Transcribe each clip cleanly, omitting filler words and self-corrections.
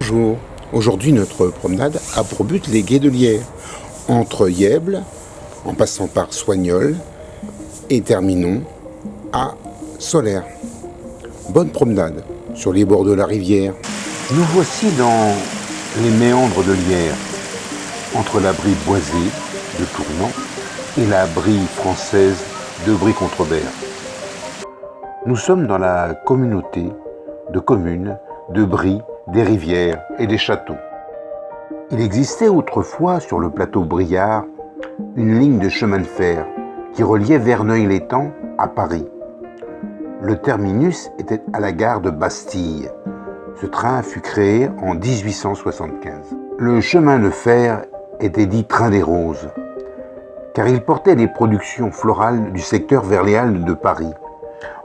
Bonjour, aujourd'hui notre promenade a pour but les Gués de Lierre, entre Yèble, en passant par Soignoles, et terminons à Solaire. Bonne promenade sur les bords de la rivière. Nous voici dans les méandres de Lierre, entre la brie boisée de Tournant et la brie française de Brie-Contrebert. Nous sommes dans la communauté de communes de Brie, des rivières et des châteaux. Il existait autrefois sur le plateau briard une ligne de chemin de fer qui reliait Verneuil-l'Étang à Paris. Le terminus était à la gare de Bastille. Ce train fut créé en 1875. Le chemin de fer était dit train des roses, car il portait des productions florales du secteur vers les Halles de Paris.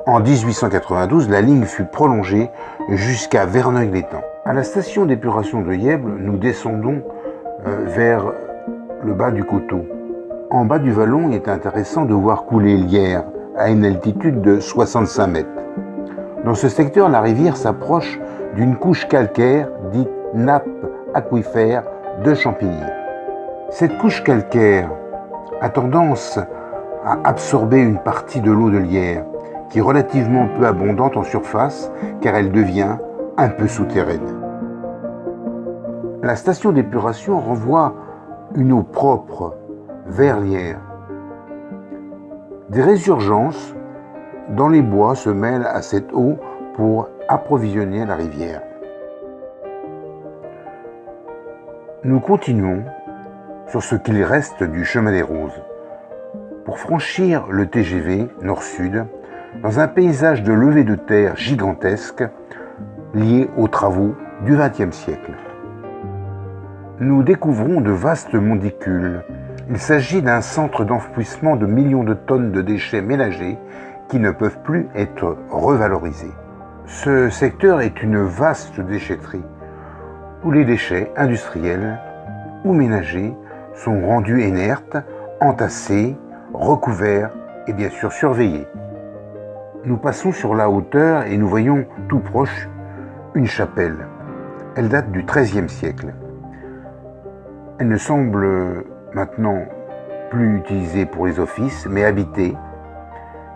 En 1892, la ligne fut prolongée jusqu'à Verneuil-l'Étang. À la station d'épuration de Yèble, nous descendons vers le bas du coteau. En bas du vallon, il est intéressant de voir couler Lierre à une altitude de 65 mètres. Dans ce secteur, la rivière s'approche d'une couche calcaire dite nappe aquifère de Champigny. Cette couche calcaire a tendance à absorber une partie de l'eau de Lierre, qui est relativement peu abondante en surface car elle devient un peu souterraine. La station d'épuration renvoie une eau propre vers Lierre. Des résurgences dans les bois se mêlent à cette eau pour approvisionner la rivière. Nous continuons sur ce qu'il reste du chemin des Roses pour franchir le TGV nord-sud dans un paysage de levée de terre gigantesque lié aux travaux du XXe siècle. Nous découvrons de vastes monticules. Il s'agit d'un centre d'enfouissement de millions de tonnes de déchets ménagers qui ne peuvent plus être revalorisés. Ce secteur est une vaste déchetterie où les déchets industriels ou ménagers sont rendus inertes, entassés, recouverts et bien sûr surveillés. Nous passons sur la hauteur et nous voyons tout proche une chapelle. Elle date du XIIIe siècle. Elle ne semble maintenant plus utilisée pour les offices, mais habitée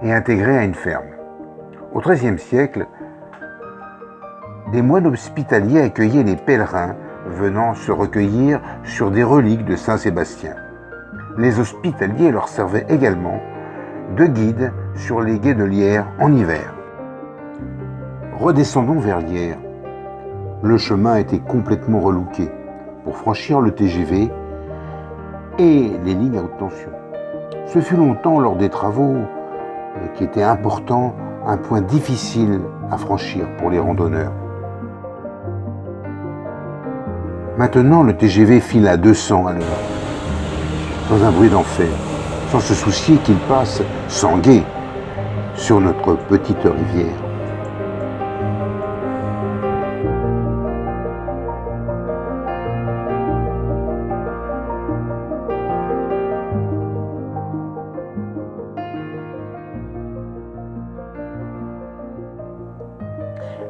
et intégrée à une ferme. Au XIIIe siècle, des moines hospitaliers accueillaient les pèlerins venant se recueillir sur des reliques de Saint-Sébastien. Les hospitaliers leur servaient également de guides sur les Gués de Lierre en hiver. Redescendons vers Lierre. Le chemin était complètement relooké pour franchir le TGV et les lignes à haute tension. Ce fut longtemps, lors des travaux qui étaient importants, un point difficile à franchir pour les randonneurs. Maintenant, le TGV file à 200 à l'heure, dans un bruit d'enfer, sans se soucier qu'il passe sans guet sur notre petite rivière.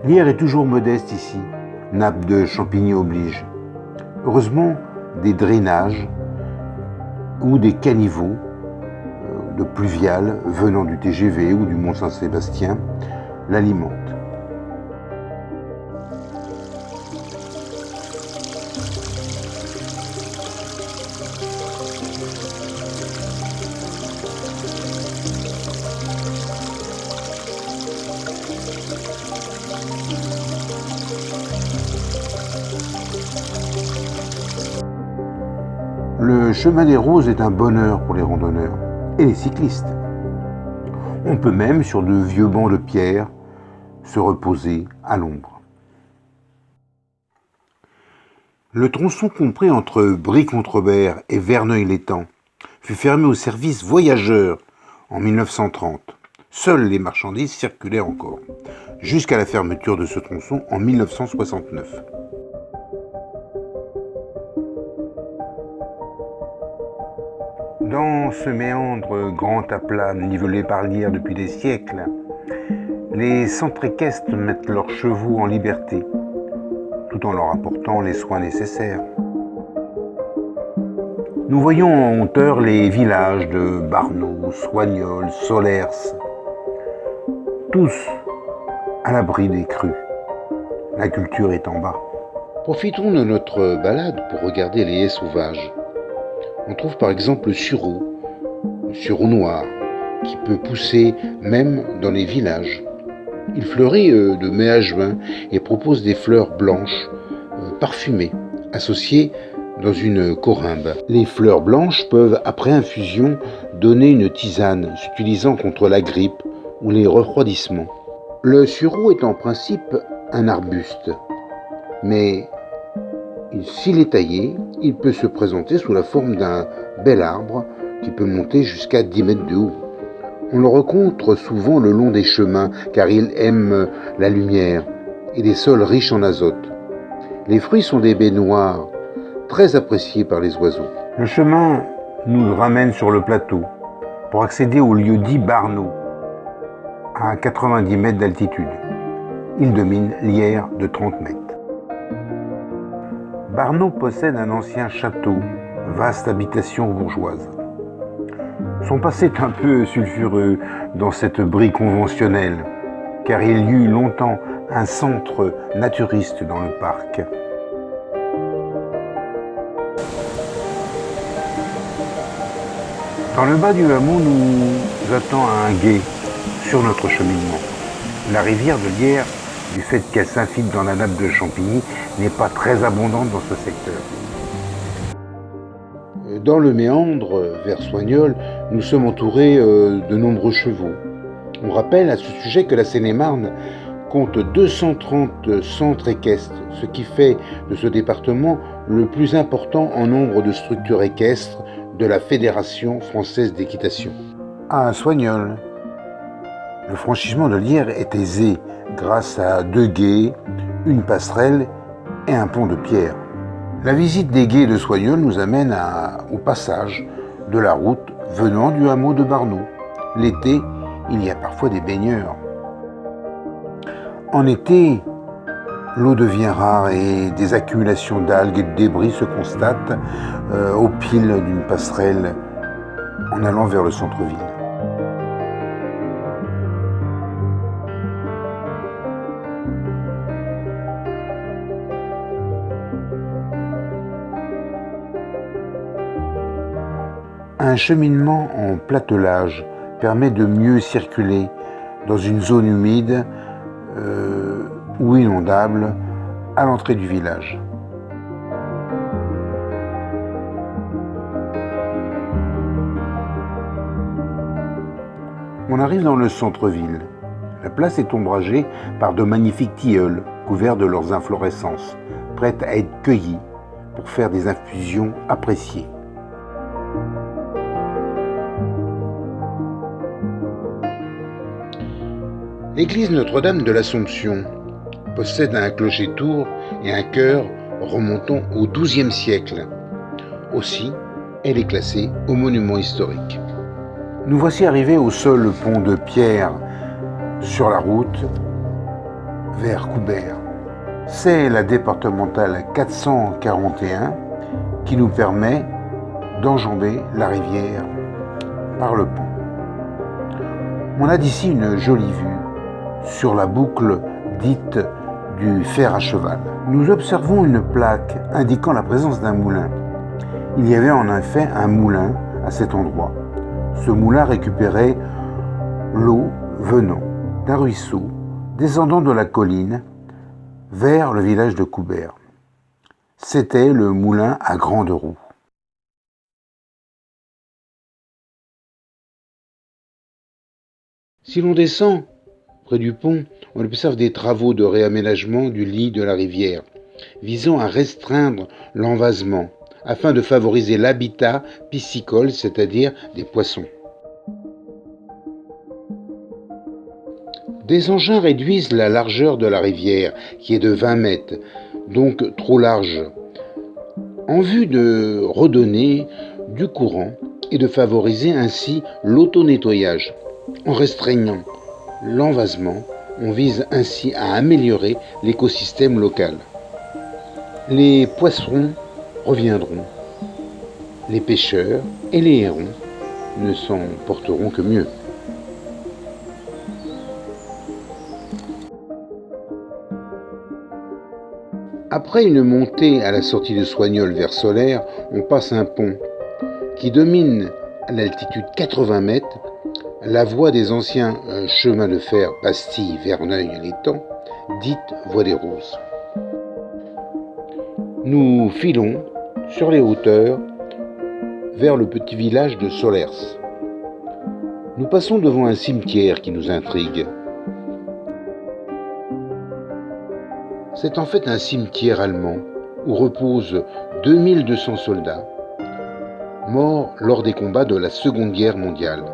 Lierre est toujours modeste ici, nappe de Champigny oblige. Heureusement, des drainages ou des caniveaux de pluviales venant du TGV ou du Mont-Saint-Sébastien l'alimentent. Le chemin des Roses est un bonheur pour les randonneurs et les cyclistes. On peut même, sur de vieux bancs de pierre, se reposer à l'ombre. Le tronçon compris entre Brie-Contrebert et Verneuil-l'Étang fut fermé au service voyageurs en 1930. Seules les marchandises circulaient encore, jusqu'à la fermeture de ce tronçon en 1969. Dans ce méandre grand à plat, nivelé par Lierre depuis des siècles, les centres équestres mettent leurs chevaux en liberté. tout en leur apportant les soins nécessaires. Nous voyons en hauteur les villages de Barneau, Soignols, Solers, tous à l'abri des crues. La culture est en bas. Profitons de notre balade pour regarder les haies sauvages. On trouve par exemple le sureau noir, qui peut pousser même dans les villages. Il fleurit de mai à juin et propose des fleurs blanches, parfumées, associées dans une corymbe. Les fleurs blanches peuvent, après infusion, donner une tisane, s'utilisant contre la grippe ou les refroidissements. Le sureau est en principe un arbuste, mais s'il est taillé, il peut se présenter sous la forme d'un bel arbre qui peut monter jusqu'à 10 mètres de haut. On le rencontre souvent le long des chemins car il aime la lumière et des sols riches en azote. Les fruits sont des baies noires, très appréciées par les oiseaux. Le chemin nous ramène sur le plateau pour accéder au lieu dit Barneau, à 90 mètres d'altitude. Il domine l'Yerre de 30 mètres. Barneau possède un ancien château, vaste habitation bourgeoise. Son passé est un peu sulfureux dans cette brie conventionnelle, car il y eut longtemps un centre naturiste dans le parc. Dans le bas du hameau, nous attend un gué sur notre cheminement. La rivière de l'Yerre, du fait qu'elle s'infiltre dans la nappe de Champigny, n'est pas très abondante dans ce secteur. Dans le méandre vers Soignols, nous sommes entourés de nombreux chevaux. On rappelle à ce sujet que la Seine-et-Marne compte 230 centres équestres, ce qui fait de ce département le plus important en nombre de structures équestres de la Fédération française d'équitation. À Soignols, le franchissement de l'Yerre est aisé grâce à 2 gués, une passerelle et un pont de pierre. La visite des gués de Soignols nous amène au passage de la route venant du hameau de Barneau. L'été, il y a parfois des baigneurs. En été, l'eau devient rare et des accumulations d'algues et de débris se constatent au pied d'une passerelle en allant vers le centre-ville. Un cheminement en platelage permet de mieux circuler dans une zone humide ou inondable à l'entrée du village. On arrive dans le centre-ville. La place est ombragée par de magnifiques tilleuls couverts de leurs inflorescences, prêtes à être cueillies pour faire des infusions appréciées. L'église Notre-Dame de l'Assomption possède un clocher-tour et un chœur remontant au XIIe siècle. Aussi, elle est classée au monument historique. Nous voici arrivés au seul pont de pierre sur la route vers Coubert. C'est la départementale 441 qui nous permet d'enjamber la rivière par le pont. On a d'ici une jolie vue sur la boucle dite du fer à cheval. Nous observons une plaque indiquant la présence d'un moulin. Il y avait en effet un moulin à cet endroit. Ce moulin récupérait l'eau venant d'un ruisseau descendant de la colline vers le village de Coubert. C'était le moulin à grande roue. Si l'on descend près du pont, on observe des travaux de réaménagement du lit de la rivière, visant à restreindre l'envasement, afin de favoriser l'habitat piscicole, c'est-à-dire des poissons. Des engins réduisent la largeur de la rivière, qui est de 20 mètres, donc trop large, en vue de redonner du courant et de favoriser ainsi l'auto-nettoyage. En restreignant l'envasement, on vise ainsi à améliorer l'écosystème local. Les poissons reviendront, les pêcheurs et les hérons ne s'en porteront que mieux. Après une montée à la sortie de Soignoles vers Solaire, on passe un pont qui domine à l'altitude 80 mètres la voie des anciens chemins de fer Bastille-Verneuil-l'Étang, dite voie des Roses. Nous filons sur les hauteurs vers le petit village de Solers. Nous passons devant un cimetière qui nous intrigue. C'est en fait un cimetière allemand où reposent 2200 soldats morts lors des combats de la Seconde Guerre mondiale.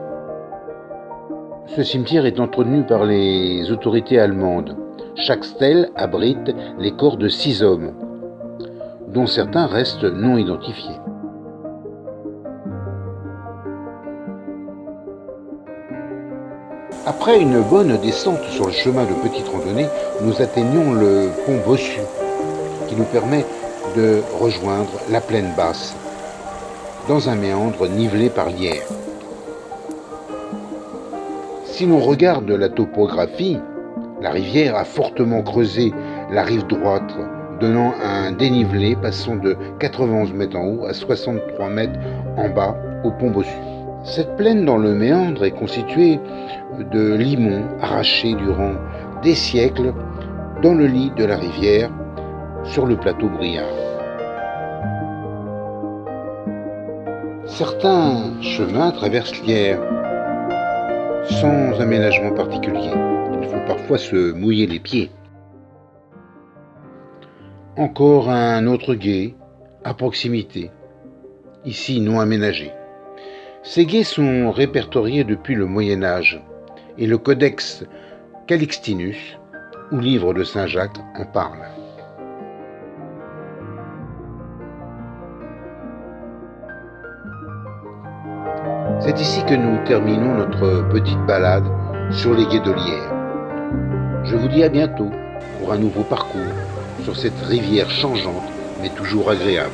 Ce cimetière est entretenu par les autorités allemandes. Chaque stèle abrite les corps de 6 hommes, dont certains restent non identifiés. Après une bonne descente sur le chemin de petite randonnée, nous atteignons le pont Bossu, qui nous permet de rejoindre la plaine basse, dans un méandre nivelé par l'Yerres. Si l'on regarde la topographie, la rivière a fortement creusé la rive droite, donnant un dénivelé passant de 91 mètres en haut à 63 mètres en bas au pont Bossu. Cette plaine dans le méandre est constituée de limons arrachés durant des siècles dans le lit de la rivière sur le plateau Briard. Certains chemins traversent l'Yerres sans aménagement particulier. Il faut parfois se mouiller les pieds. Encore un autre gué à proximité, ici non aménagé. Ces gués sont répertoriés depuis le Moyen-Âge et le Codex Calixtinus, ou livre de Saint Jacques, en parle. C'est ici que nous terminons notre petite balade sur les gués de l'Yerres. Je vous dis à bientôt pour un nouveau parcours sur cette rivière changeante mais toujours agréable.